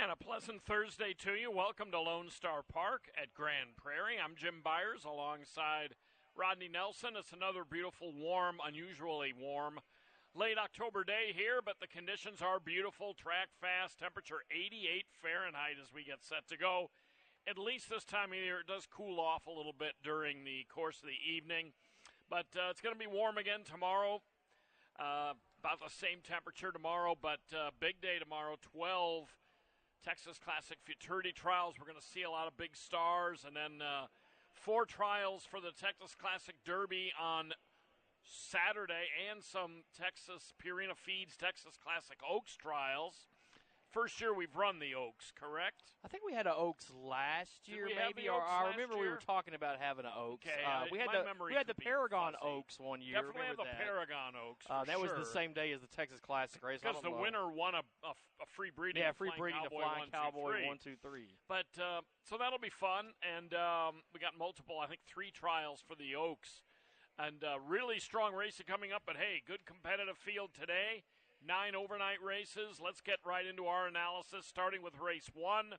And a pleasant Thursday to you. Welcome to Lone Star Park at Grand Prairie. I'm Jim Byers alongside Rodney Nelson. It's another beautiful, warm, unusually warm, late October day here, but the conditions are beautiful. Track fast, temperature 88 Fahrenheit as we get set to go. At least this time of year, it does cool off a little bit during the course of the evening. But it's going to be warm again tomorrow. About the same temperature tomorrow, but big day tomorrow, 12 Texas Classic Futurity Trials. We're going to see a lot of big stars, and then 4 trials for the Texas Classic Derby on Saturday, and some Texas Purina Feeds Texas Classic Oaks trials. First year we've run the Oaks, correct? I think we had an Oaks last year, maybe. Or I remember we were talking about having an Oaks. Okay, we had the Paragon Oaks one year. Definitely had the Paragon Oaks. That was the same day as the Texas Classic race. Because the winner won a free breeding. Yeah, free breeding to Flying Cowboy 1, 2, 3. But so that'll be fun, and we got multiple, I think 3 trials for the Oaks, and really strong racing coming up. But hey, good competitive field today. 9 overnight races. Let's get right into our analysis, starting with race 1.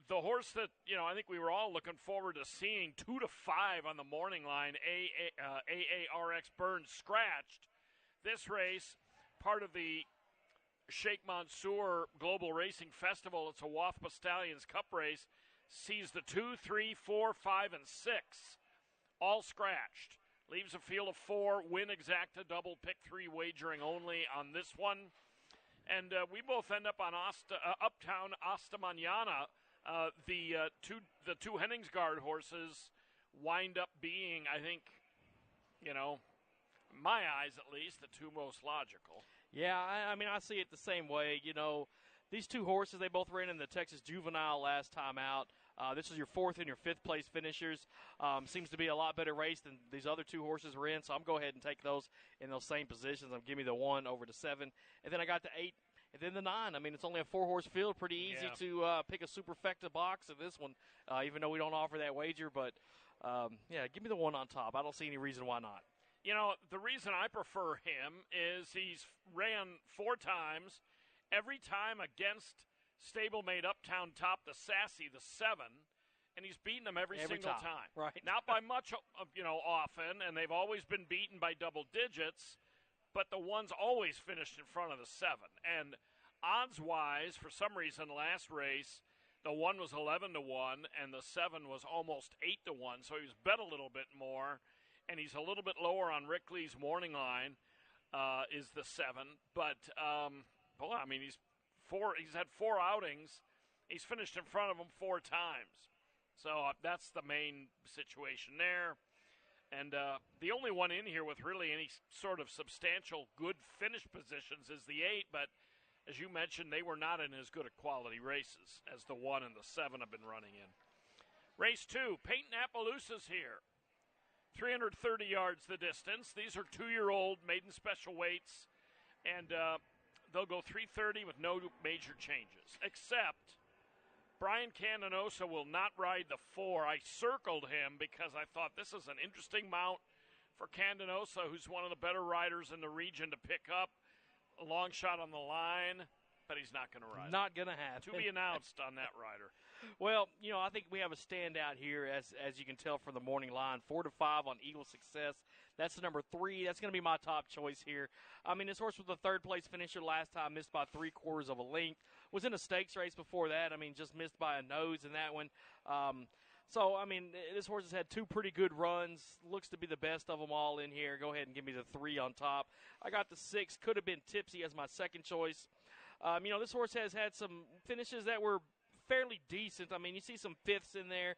The horse that, I think we were all looking forward to seeing, 2-5 on the morning line, AARX Burns Scratched. This race, part of the Sheikh Mansour Global Racing Festival, it's a WAFPA Stallions Cup race, sees the 2, 3, 4, 5, and 6 all scratched. Leaves a field of 4, win exacta, double pick 3 wagering only on this one. And we both end up on Uptown Asta Mañana. The two Henningsgard horses wind up being, I think, in my eyes at least, the 2 most logical. Yeah, I see it the same way. These 2 horses, they both ran in the Texas Juvenile last time out. This is your 4th and your 5th place finishers. Seems to be a lot better race than these other 2 horses were in, so I'm going to go ahead and take those in those same positions. Give me the 1 over the 7. And then I got the 8 and then the 9. It's only a 4-horse field. Pretty easy to pick a superfecta box in this one, even though we don't offer that wager. But, give me the 1 on top. I don't see any reason why not. The reason I prefer him is he's ran 4 times, every time against stablemate Uptown Top, the Sassy, the 7, and he's beaten them every single time. Right. Not by much, often, and they've always been beaten by double digits, but the 1's always finished in front of the 7. And odds-wise, for some reason, last race, the 1 was 11-1, and the 7 was almost 8-1, so he was bet a little bit more, and he's a little bit lower on Rick Lee's morning line, is the 7. But, he's had 4 outings. He's finished in front of him 4 times. So that's the main situation there. And the only one in here with really any sort of substantial good finish positions is the 8. But as you mentioned, they were not in as good a quality races as the 1 and the 7 have been running in. Race 2, Peyton Appaloosa's here. 330 yards the distance. These are 2-year-old maiden special weights. And they'll go 330 with no major changes, except Brian Candenosa will not ride the 4. I circled him because I thought this is an interesting mount for Candenosa, who's one of the better riders in the region to pick up. A long shot on the line, but he's not going to ride. Not going to happen. To be announced on that rider. Well, I think we have a standout here, as you can tell from the morning line. 4-5 on Eagle Success. That's the number 3. That's going to be my top choice here. This horse was the 3rd-place finisher last time, missed by 3/4 of a length. Was in a stakes race before that. Just missed by a nose in that one. This horse has had 2 pretty good runs. Looks to be the best of them all in here. Go ahead and give me the 3 on top. I got the 6. Could have been Tipsy as my second choice. This horse has had some finishes that were fairly decent. You see some 5ths in there.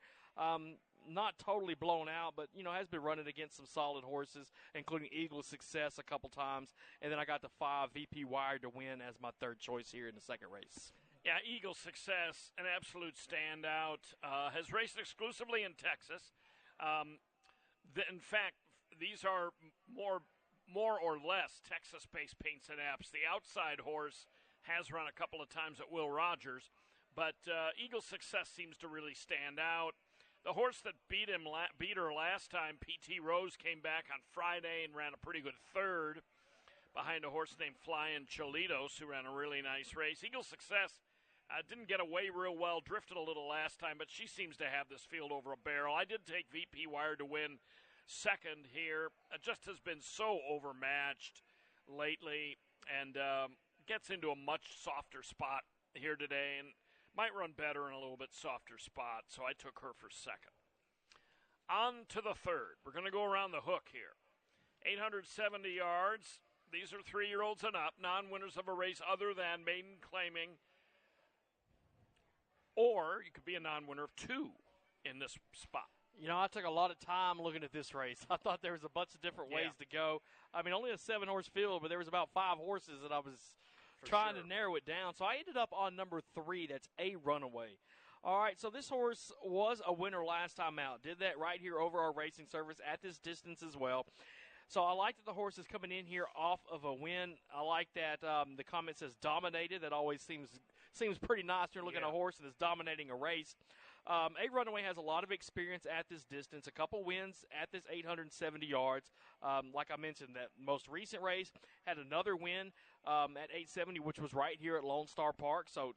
Not totally blown out, but, has been running against some solid horses, including Eagle Success a couple times. And then I got the 5, VP Wired to win as my 3rd choice here in the second race. Yeah, Eagle Success, an absolute standout. Has raced exclusively in Texas. In fact, these are more or less Texas-based paints and apps. The outside horse has run a couple of times at Will Rogers, but Eagle Success seems to really stand out. The horse that beat her last time, P.T. Rose, came back on Friday and ran a pretty good 3rd behind a horse named Flying Cholitos, who ran a really nice race. Eagle Success Didn't get away real well, drifted a little last time, but she seems to have this field over a barrel. I did take VP Wire to win second here. It just has been so overmatched lately and gets into a much softer spot here today and might run better in a little bit softer spot, so I took her for second. On to the third. We're going to go around the hook here. 870 yards. These are 3-year-olds and up, non-winners of a race other than maiden claiming, or you could be a non-winner of 2 in this spot. You know, I took a lot of time looking at this race. I thought there was a bunch of different ways to go. I mean, only a 7-horse field, but there was about 5 horses that I was trying to narrow it down. So I ended up on number 3. That's A Runaway. All right, so this horse was a winner last time out. Did that right here over our racing service at this distance as well. So I like that the horse is coming in here off of a win. I like that the comment says dominated. That always seems pretty nice. You're looking at a horse that's dominating a race. A Runaway has a lot of experience at this distance, a couple wins at this 870 yards. Like I mentioned, that most recent race had another win at 870, which was right here at Lone Star Park. So,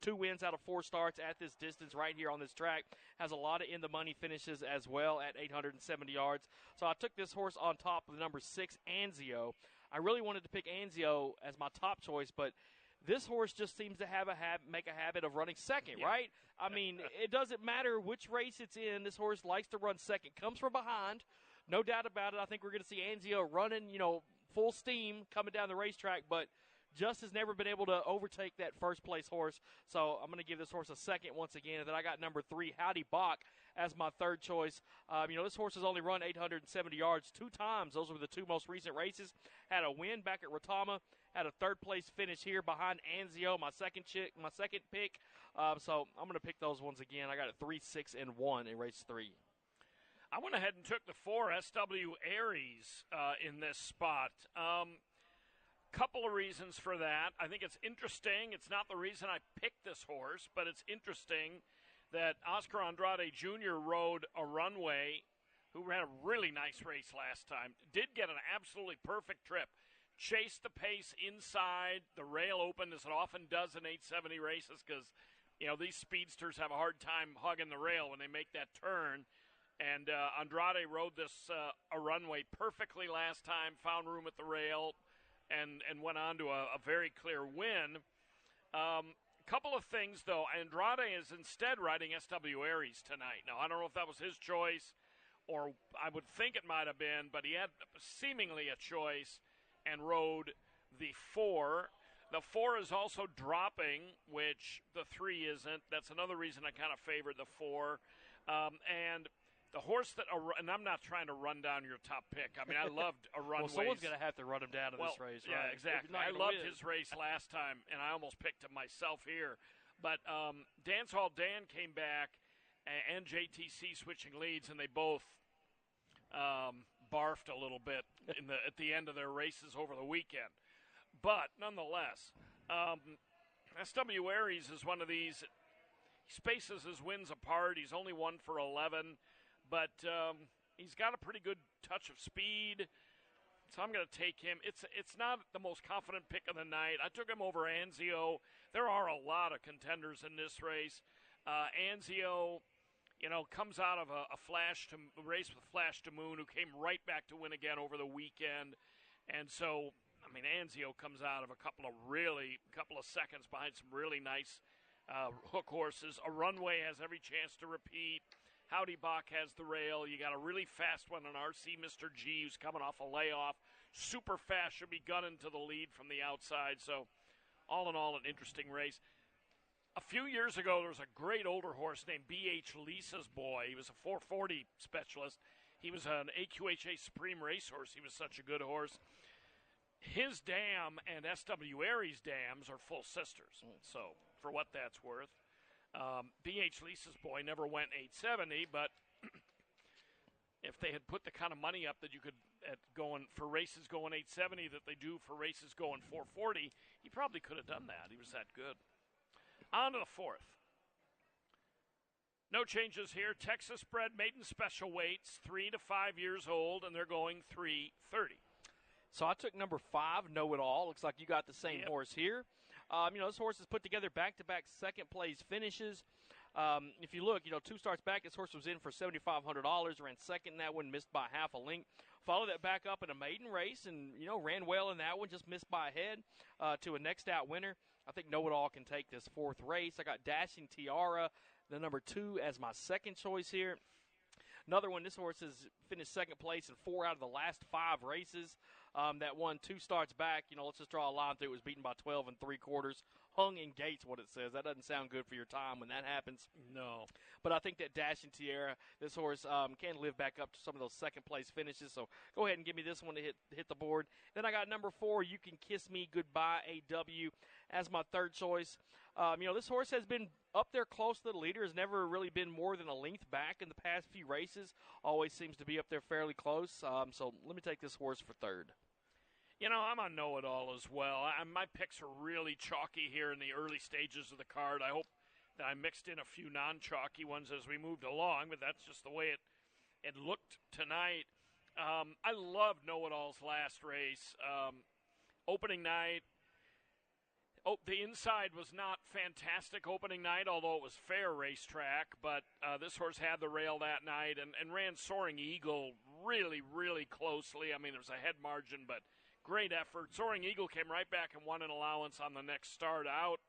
2 wins out of 4 starts at this distance right here on this track. Has a lot of in-the-money finishes as well at 870 yards. So I took this horse on top of the number 6, Anzio. I really wanted to pick Anzio as my top choice, but this horse just seems to make a habit of running second, right? I mean, it doesn't matter which race it's in. This horse likes to run second. Comes from behind, no doubt about it. I think we're going to see Anzio running, full steam coming down the racetrack, but just has never been able to overtake that first-place horse. So I'm going to give this horse a second once again. And then I got number 3, Howdy Bach, as my third choice. This horse has only run 870 yards 2 times. Those were the 2 most recent races. Had a win back at Retama. Had a third-place finish here behind Anzio, my second pick. So I'm going to pick those ones again. I got a 3, 6, and 1 in race 3. I went ahead and took the 4, SW Aries, in this spot. Couple of reasons for that. I think it's interesting. It's not the reason I picked this horse, but it's interesting that Oscar Andrade Jr. rode a Runway, who ran a really nice race last time, did get an absolutely perfect trip. Chased the pace inside. The rail opened, as it often does in 870 races, because, these speedsters have a hard time hugging the rail when they make that turn. And Andrade rode this a Runway perfectly last time, found room at the rail, and went on to a very clear win. Couple of things, though. Andrade is instead riding SW Aries tonight. Now, I don't know if that was his choice, or I would think it might have been, but he had seemingly a choice and rode the 4. The 4 is also dropping, which the 3 isn't. That's another reason I kind of favored the 4. And the horse and I'm not trying to run down your top pick. I mean, I loved a Runway. Well, someone's going to have to run him down in this race, right? Yeah, exactly. I loved his race last time, and I almost picked him myself here. But Dancehall Dan came back, and JTC switching leads, and they both barfed a little bit at the end of their races over the weekend. But nonetheless, SW Aries is one of these. He spaces his wins apart. He's only 1 for 11. But he's got a pretty good touch of speed, so I'm going to take him. It's not the most confident pick of the night. I took him over Anzio. There are a lot of contenders in this race. Anzio, comes out of a race with Flash to Moon, who came right back to win again over the weekend. And so, Anzio comes out of a couple of seconds behind some really nice hook horses. A Runway has every chance to repeat. Howdy Bach has the rail. You got a really fast one on RC Mr. G, who's coming off a layoff. Super fast, should be gunning to the lead from the outside. So, all in all, an interesting race. A few years ago, there was a great older horse named B.H. Lisa's Boy. He was a 440 specialist. He was an AQHA Supreme racehorse. He was such a good horse. His dam and SW Aries dams are full sisters. So, for what that's worth. B.H. Lisa's Boy never went 870, but if they had put the kind of money up that you could going for races going 870 that they do for races going 440, he probably could have done that. He was that good. On to the 4th. No changes here. Texas bred maiden special weights, 3 to 5 years old, and they're going 330. So I took number 5, Know It All. Looks like you got the same horse here. This horse has put together back-to-back second-place finishes. If you look, 2 starts back, this horse was in for $7,500, ran second in that one, missed by half a length. Followed that back up in a maiden race and, ran well in that one, just missed by a head to a next out winner. I think Know It All can take this 4th race. I got Dashing Tiara, the number 2, as my second choice here. Another one, this horse has finished second place in 4 out of the last 5 races. That won 2 starts back. Let's just draw a line through it. It was beaten by 12 3/4. Hung in gates, what it says. That doesn't sound good for your time when that happens. No. But I think that Dashing Tiara, this horse can live back up to some of those second-place finishes. So go ahead and give me this one to hit the board. Then I got number 4, You Can Kiss Me Goodbye, AW, as my third choice. This horse has been up there close to the leader, has never really been more than a length back in the past few races. Always seems to be up there fairly close. So let me take this horse for third. I'm on Know It All as well. My picks are really chalky here in the early stages of the card. I hope that I mixed in a few non-chalky ones as we moved along, but that's just the way it looked tonight. I love Know It All's last race. Opening night, the inside was not fantastic opening night, although it was fair racetrack, but this horse had the rail that night and ran Soaring Eagle really, really closely. I mean, there was a head margin, but great effort. Soaring Eagle came right back and won an allowance on the next start out.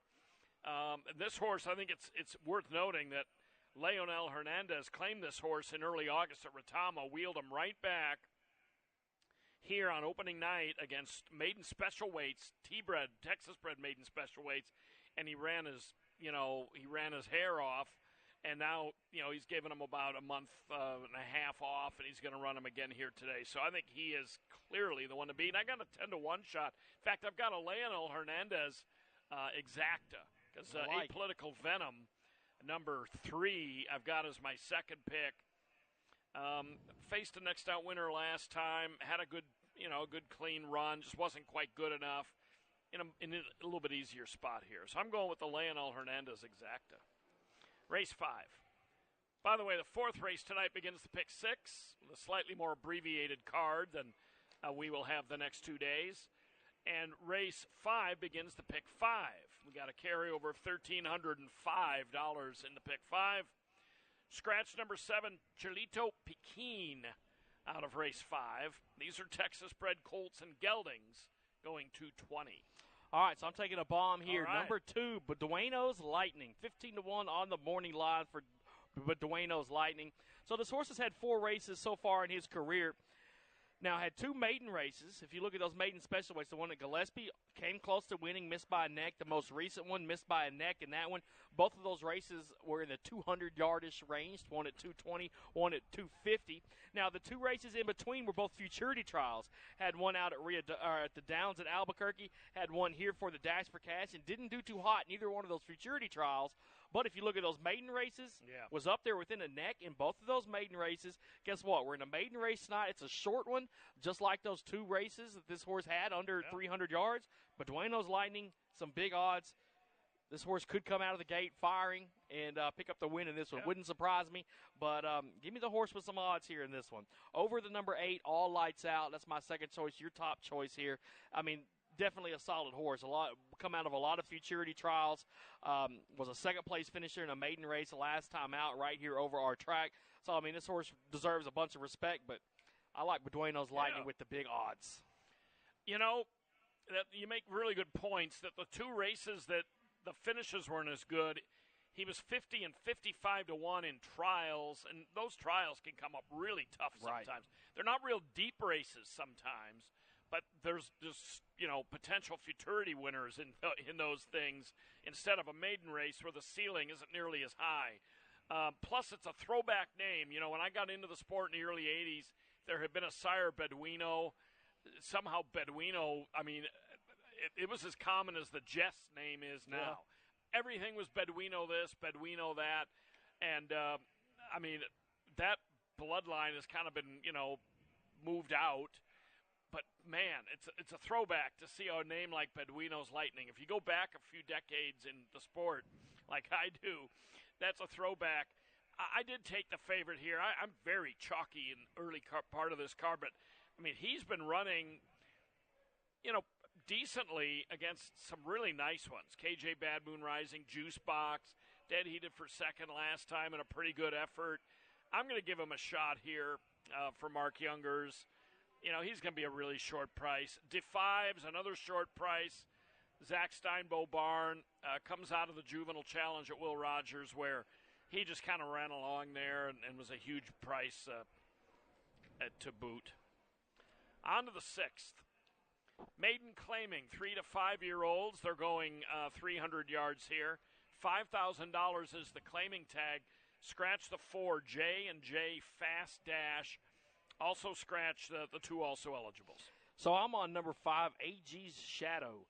This horse, I think it's worth noting that Leonel Hernandez claimed this horse in early August at Retama, wheeled him right back here on opening night against maiden special weights, T-bred, Texas-bred maiden special weights, and he ran his hair off. And now, he's given him about a month and a half off, and he's going to run him again here today. So I think he is clearly the one to beat. And I got a 10-1 shot. In fact, I've got a Leonel Hernandez exacta, because Apolitical Venom, number 3, I've got as my second pick. Faced a next out winner last time, had a good clean run, just wasn't quite good enough. In a little bit easier spot here. So I'm going with the Leonel Hernandez exacta. Race 5. By the way, the 4th race tonight begins the pick 6, with a slightly more abbreviated card than we will have the next 2 days. And race 5 begins the pick 5. We got a carryover of $1,305 in the pick 5. Scratch number 7, Cholito Pekin, out of race 5. These are Texas-bred colts and geldings, going 220. All right, so I'm taking a bomb here. Right. Number 2, Beduino's Lightning. 15-1 on the morning line for Beduino's Lightning. So this horse has had 4 races so far in his career. Now, had 2 maiden races. If you look at those maiden special weights, the one at Gillespie came close to winning, missed by a neck. The most recent one missed by a neck in that one. Both of those races were in the 200-yardish range, one at 220, one at 250. Now, the 2 races in between were both futurity trials. Had one out at the Downs at Albuquerque, had one here for the Dash for Cash, and didn't do too hot in either one of those futurity trials. But if you look at those maiden races, was up there within a neck in both of those maiden races. Guess what? We're in a maiden race tonight. It's a short one, just like those 2 races that this horse had under 300 yards. Beduino's Lightning, some big odds. This horse could come out of the gate firing and pick up the win in this one. Wouldn't surprise me, but give me the horse with some odds here in this one. Over the number 8, All Lights Out. That's my second choice, your top choice here. I mean, definitely a solid horse. Come out of a lot of futurity trials. Was a second-place finisher in a maiden race the last time out right here over our track. So, I mean, this horse deserves a bunch of respect, but I like Beduino's Lightning with the big odds. That you make really good points that the 2 races that the finishes weren't as good, he was 50 and 55 to 1 in trials, and those trials can come up really tough sometimes. Right. They're not real deep races sometimes, but there's just, potential futurity winners in those things instead of a maiden race where the ceiling isn't nearly as high. Plus, it's a throwback name. When I got into the sport in the early 80s, there had been a sire Beduino. Somehow Beduino, I mean, it was as common as the Jess name is now. Yeah. Everything was Beduino this, Beduino that. And, I mean, that bloodline has kind of been, moved out. But, man, it's a throwback to see a name like Beduino's Lightning. If you go back a few decades in the sport, like I do, that's a throwback. I did take the favorite here. I'm very chalky in early part of this card, but, I mean, he's been running, decently against some really nice ones. KJ Bad Moon Rising, Juice Box, dead heated for second last time in a pretty good effort. I'm going to give him a shot here for Mark Youngers. You know, he's going to be a really short price. Defives, another short price. Zach Steinbow Barn comes out of the Juvenile Challenge at Will Rogers, where he just kind of ran along there and was a huge price to boot. On to the sixth. Maiden Claiming, 3 to 5 year olds. They're going 300 yards here. $5,000 is the claiming tag. Scratch the 4, J and J Fast Dash. Also scratch the 2 also eligibles. So I'm on number 5, AG's Shadow.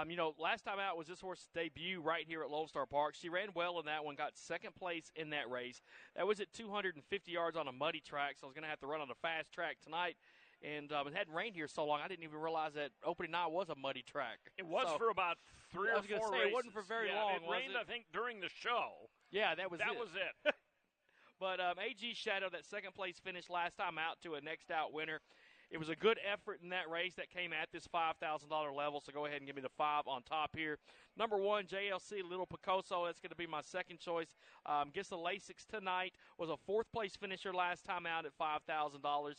You know, last time out was this horse's debut right here at Lone Star Park. She ran well in that one, got second place in that race. That was at 250 yards on a muddy track, so I was going to have to run on a fast track tonight. And it hadn't rained here so long, I didn't even realize that opening night was a muddy track. It was for about 3 or 4 races. It wasn't for very long, it rained, I think, during the show. Yeah, that was it. But AG Shadow, that second place finish last time out to a next out winner. It was a good effort in that race that came at this $5,000 level, so go ahead and give me the 5 on top here. Number 1, JLC Little Picoso. That's going to be my second choice. Gets the Lasix tonight. Was a fourth-place finisher last time out at $5,000.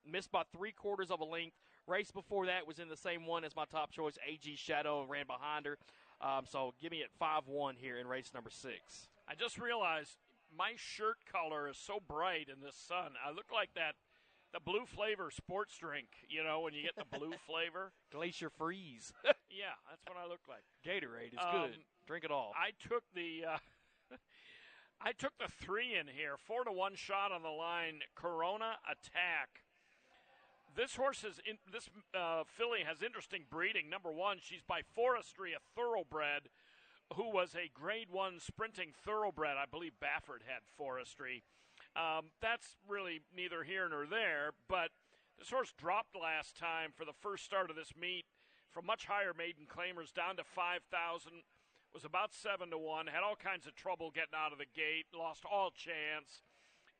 Missed by 3/4 of a length. Race before that was in the same one as my top choice, AG Shadow, and ran behind her. So give me at 5-1 here in race number 6. I just realized my shirt color is so bright in this sun. I look like the Blue Flavor sports drink, you know, when you get the blue flavor. Glacier Freeze. Yeah, that's what I look like. Gatorade is good. Drink it all. I took the I took the 3 in here. 4-1 shot on the line. Corona Attack. This horse this filly has interesting breeding. Number 1, she's by Forestry, a thoroughbred, who was a Grade 1 sprinting thoroughbred. I believe Baffert had Forestry. That's really neither here nor there, but this horse dropped last time for the first start of this meet from much higher maiden claimers down to 5,000, was about 7-1, had all kinds of trouble getting out of the gate, lost all chance,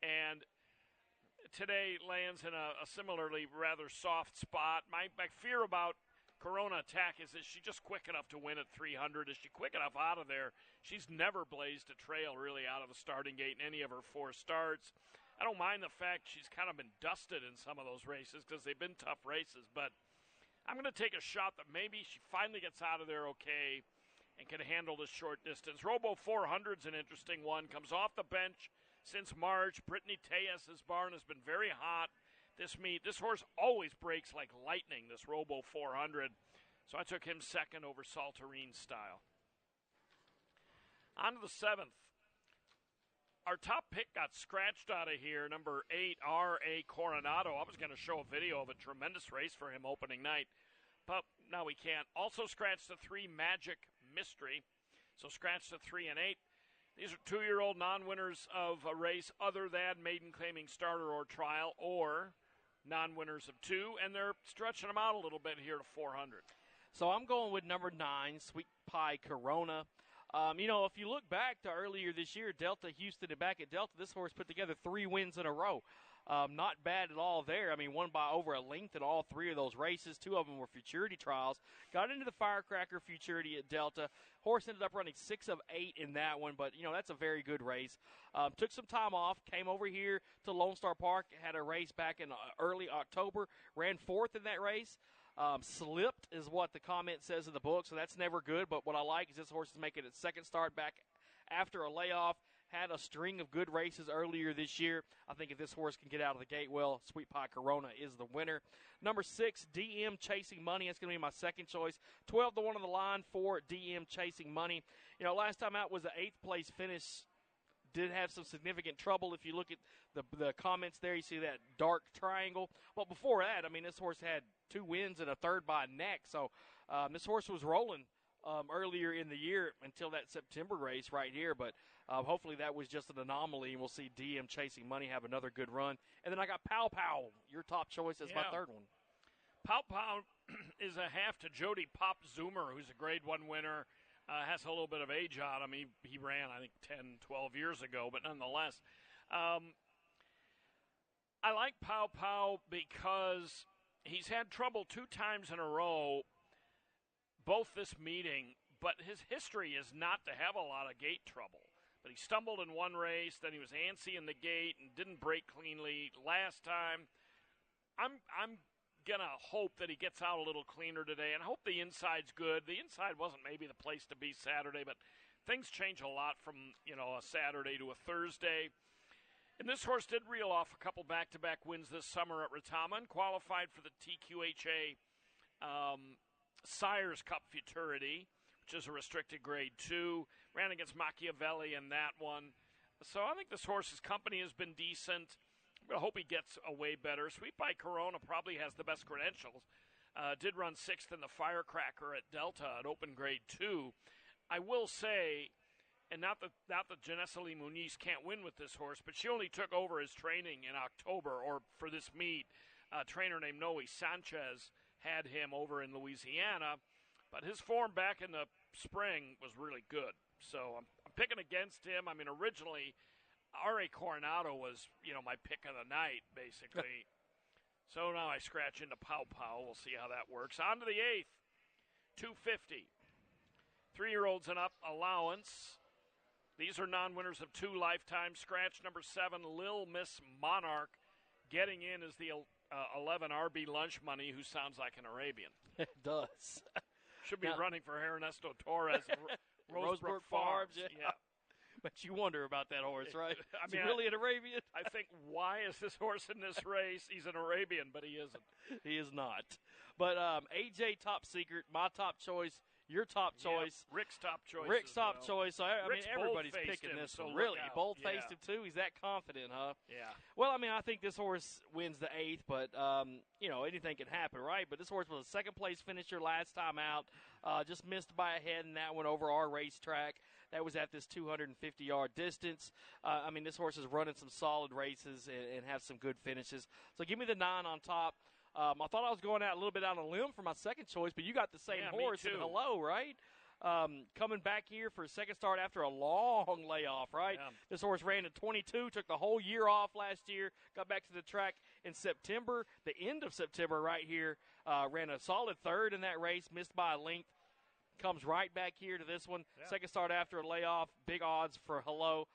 and today lands in a similarly rather soft spot. My fear about Corona Attack is she just quick enough to win at 300? Is she quick enough out of there? She's never blazed a trail really out of the starting gate in any of her 4 starts. I don't mind the fact she's kind of been dusted in some of those races because they've been tough races, but I'm going to take a shot that maybe she finally gets out of there okay and can handle this short distance. Robo 400's an interesting one. Comes off the bench since March. Brittany Tejas' barn has been very hot this meet. This horse always breaks like lightning, this Robo 400. So I took him second over Saltarine Style. On to the 7th. Our top pick got scratched out of here, number 8, R.A. Coronado. I was going to show a video of a tremendous race for him opening night, but now we can't. Also scratched the 3, Magic Mystery. So scratched the 3 and 8. These are 2-year-old non-winners of a race other than maiden claiming starter or trial, or non-winners of 2, and they're stretching them out a little bit here to 400. So I'm going with number 9, Sweet Pie Corona. You know, if you look back to earlier this year, Delta Houston, and back at Delta, this horse put together 3 wins in a row. Not bad at all there. I mean, won by over a length in all 3 of those races. 2 of them were futurity trials. Got into the Firecracker futurity at Delta. Horse ended up running 6 of 8 in that one, but, you know, that's a very good race. Took some time off, came over here to Lone Star Park, had a race back in early October, ran 4th in that race. Slipped is what the comment says in the book, so that's never good. But what I like is this horse is making its second start back after a layoff. Had a string of good races earlier this year. I think if this horse can get out of the gate well, Sweet Pie Corona is the winner. Number 6, DM Chasing Money. That's going to be my second choice. 12-1 on the line for DM Chasing Money. You know, last time out was the 8th place finish. Did have some significant trouble. If you look at the comments there, you see that dark triangle. But before that, I mean, this horse had 2 wins and a third by neck. So this horse was rolling earlier in the year until that September race right here. But hopefully that was just an anomaly, and we'll see DM Chasing Money have another good run. And then I got Pow Pow, your top choice as my third one. Pow Pow is a half to Jody Pop Zoomer, who's a Grade 1 winner. Has a little bit of age on him. He ran, I think, 10, 12 years ago, but nonetheless. I like Pow Pow because he's had trouble 2 times in a row both this meeting, but his history is not to have a lot of gate trouble. But he stumbled in one race, then he was antsy in the gate and didn't brake cleanly last time. I'm going to hope that he gets out a little cleaner today, and I hope the inside's good. The inside wasn't maybe the place to be Saturday, but things change a lot from, a Saturday to a Thursday. And this horse did reel off a couple back-to-back wins this summer at Retama and qualified for the TQHA Sires Cup Futurity, which is a restricted grade 2. Ran against Machiavelli in that one. So I think this horse's company has been decent. I hope he gets away better. Sweet by Corona probably has the best credentials. Did run 6th in the Firecracker at Delta at open grade 2. I will say, and not that Janessa Lee Muniz can't win with this horse, but she only took over his training in October, or for this meet. A trainer named Noe Sanchez had him over in Louisiana, but his form back in the spring was really good. So I'm picking against him. I mean, originally, R.A. Coronado was, my pick of the night, basically. So now I scratch into Pow Pow. We'll see how that works. On to the 8th, 250. 3-year-olds and up allowance. These are non-winners of 2 lifetimes. Scratch number 7, Lil Miss Monarch. Getting in is the 11 RB Lunch Money, who sounds like an Arabian. It does. Should be running for Ernesto Torres and Rosebrook Farms. Yeah. But you wonder about that horse, right? Is he really an Arabian? I think, why is this horse in this race? He's an Arabian, but he isn't. He is not. But AJ Top Secret, my top choice, your top choice. Rick's top choice. Rick's top choice. So, I mean, everybody's bold-faced picking him, this so one. look Really? out. Bold-faced him, too? He's that confident, huh? Yeah. Well, I mean, I think this horse wins the 8th, but, anything can happen, right? But this horse was a second-place finisher last time out. Just missed by a head in that one over our racetrack. That was at this 250-yard distance. I mean, this horse is running some solid races and have some good finishes. So give me the 9 on top. I thought I was going out a little bit on a limb for my second choice, but you got the same horse. Me too. And hello, right? Coming back here for a second start after a long layoff, right? Yeah. This horse ran at 22, took the whole year off last year, got back to the track in September, the end of September right here, ran a solid 3rd in that race, missed by a length. Comes right back here to this one. Yeah. Second start after a layoff. Big odds for Hello.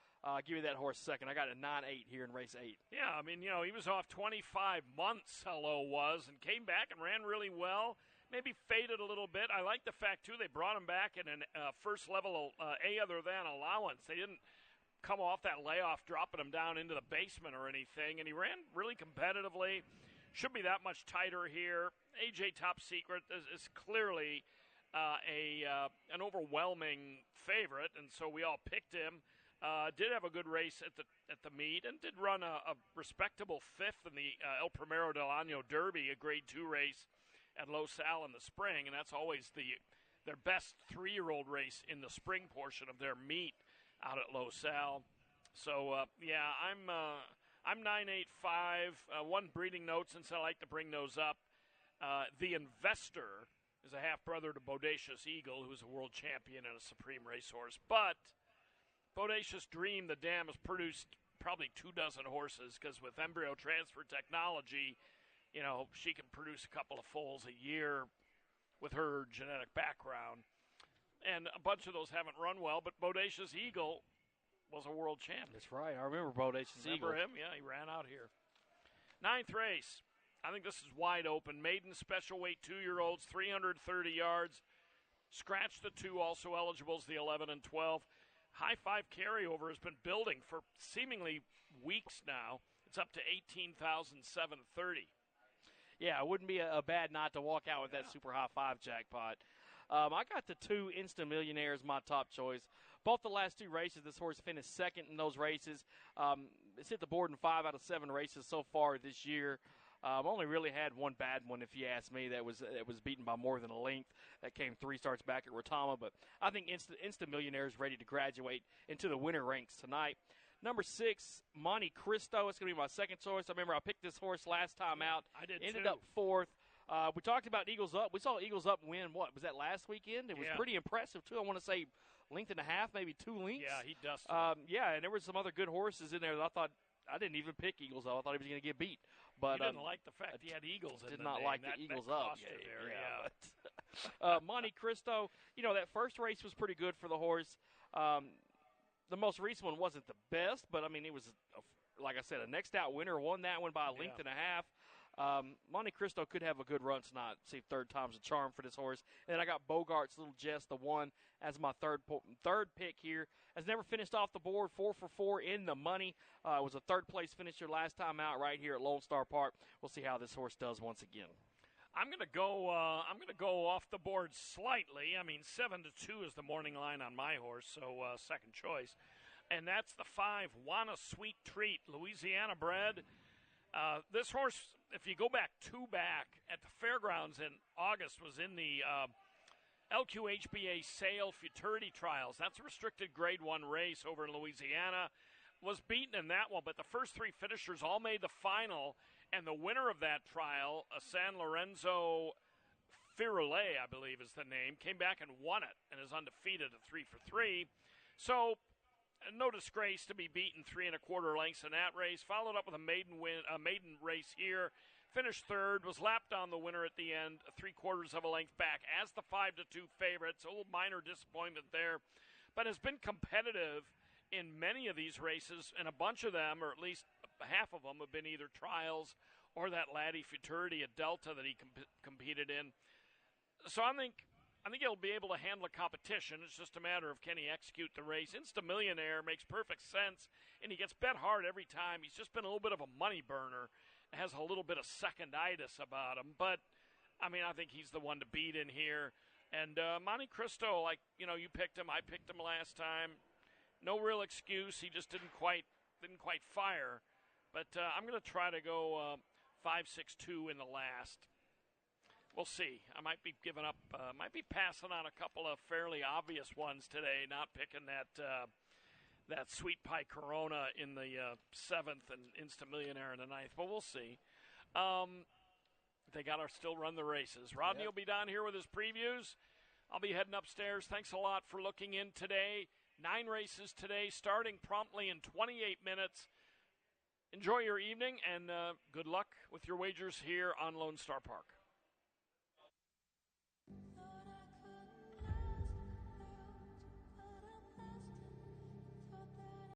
Give me that horse second. I got a 9-8 here in race 8. Yeah, I mean, he was off 25 months, Hello was, and came back and ran really well. Maybe faded a little bit. I like the fact, too, they brought him back in a first level A other than allowance. They didn't come off that layoff dropping him down into the basement or anything, and he ran really competitively. Should be that much tighter here. AJ Top Secret is clearly an overwhelming favorite, and so we all picked him. Did have a good race at the meet, and did run a respectable 5th in the El Primero del Año Derby, a grade 2 race at Los Al in the spring, and that's always their best 3-year-old race in the spring portion of their meet out at Los Al. So I'm 985. One breeding note, since I like to bring those up. The Investor is a half-brother to Bodacious Eagle, who's a world champion and a supreme racehorse. But Bodacious Dream, the dam, has produced probably 24 horses, because with embryo transfer technology, she can produce a couple of foals a year with her genetic background. And a bunch of those haven't run well, but Bodacious Eagle was a world champ. That's right. I remember Bodacious Eagle. Remember him? Yeah, he ran out here. 9th race. I think this is wide open. Maiden special weight 2-year-olds, 330 yards. Scratch the 2, also eligible as the 11 and 12. High 5 carryover has been building for seemingly weeks now. It's up to 18,730. Yeah, it wouldn't be a bad night to walk out with that super high 5 jackpot. I got the 2 Instant Millionaires, my top choice. Both the last 2 races, this horse finished second in those races. It's hit the board in 5 out of 7 races so far this year. Only really had one bad one, if you ask me, that was beaten by more than a length. That came 3 starts back at Retama. But I think Instant Millionaire is ready to graduate into the winner ranks tonight. Number 6, Monte Cristo. It's going to be my second choice. I remember I picked this horse last time out. I did Ended too. up 4th. We talked about Eagles Up. We saw Eagles Up win, what, was that last weekend? It was pretty impressive, too. I want to say length and a half, maybe 2 lengths. Yeah, he dusted. Yeah, and there were some other good horses in there that I thought – I didn't even pick Eagles Up. I thought he was going to get beat. But you didn't like the fact he had Eagles in the name. Did not like the Eagles Up. Yeah. Monte Cristo, that first race was pretty good for the horse. The most recent one wasn't the best, but, it was, like I said, a next out winner, won that one by a length and a half. Monte Cristo could have a good run tonight. See if third time's a charm for this horse. And then I got Bogart's Little Jess, the one, as my third pick here. Has never finished off the board, 4 for 4 in the money. Was a third-place finisher last time out right here at Lone Star Park. We'll see how this horse does once again. I'm going to go off the board slightly. 7-2 is the morning line on my horse, so second choice. And that's the 5, Wanna Sweet Treat, Louisiana bred. This horse, if you go back at the fairgrounds in August, was in the LQHBA Sale Futurity Trials. That's a restricted Grade 1 race over in Louisiana. Was beaten in that one, but the first three finishers all made the final, and the winner of that trial, San Lorenzo Firule, I believe is the name, came back and won it and is undefeated at 3 for 3. So no disgrace to be beaten 3 1/4 lengths in that race. Followed up with a maiden race here. Finished third, was lapped on the winner at the end, 3/4 of a length back as the 5-2 favorite. So a little minor disappointment there, but has been competitive in many of these races, and a bunch of them, or at least half of them, have been either trials or that Laddie Futurity at Delta that he competed in. So I think he'll be able to handle a competition. It's just a matter of can he execute the race. Insta Millionaire makes perfect sense, and he gets bet hard every time. He's just been a little bit of a money burner. Has a little bit of seconditis about him, but I think he's the one to beat in here. And Monte Cristo, you picked him, I picked him last time. No real excuse. He just didn't quite fire. But I'm going to try to go 5-6-2 in the last. We'll see. I might be giving up. Might be passing on a couple of fairly obvious ones today. Not picking that Sweet Pie Corona in the 7th and Insta Millionaire in the 9th. But we'll see. They got to still run the races. Rodney will be down here with his previews. I'll be heading upstairs. Thanks a lot for looking in today. 9 races today, starting promptly in 28 minutes. Enjoy your evening, and good luck with your wagers here on Lone Star Park.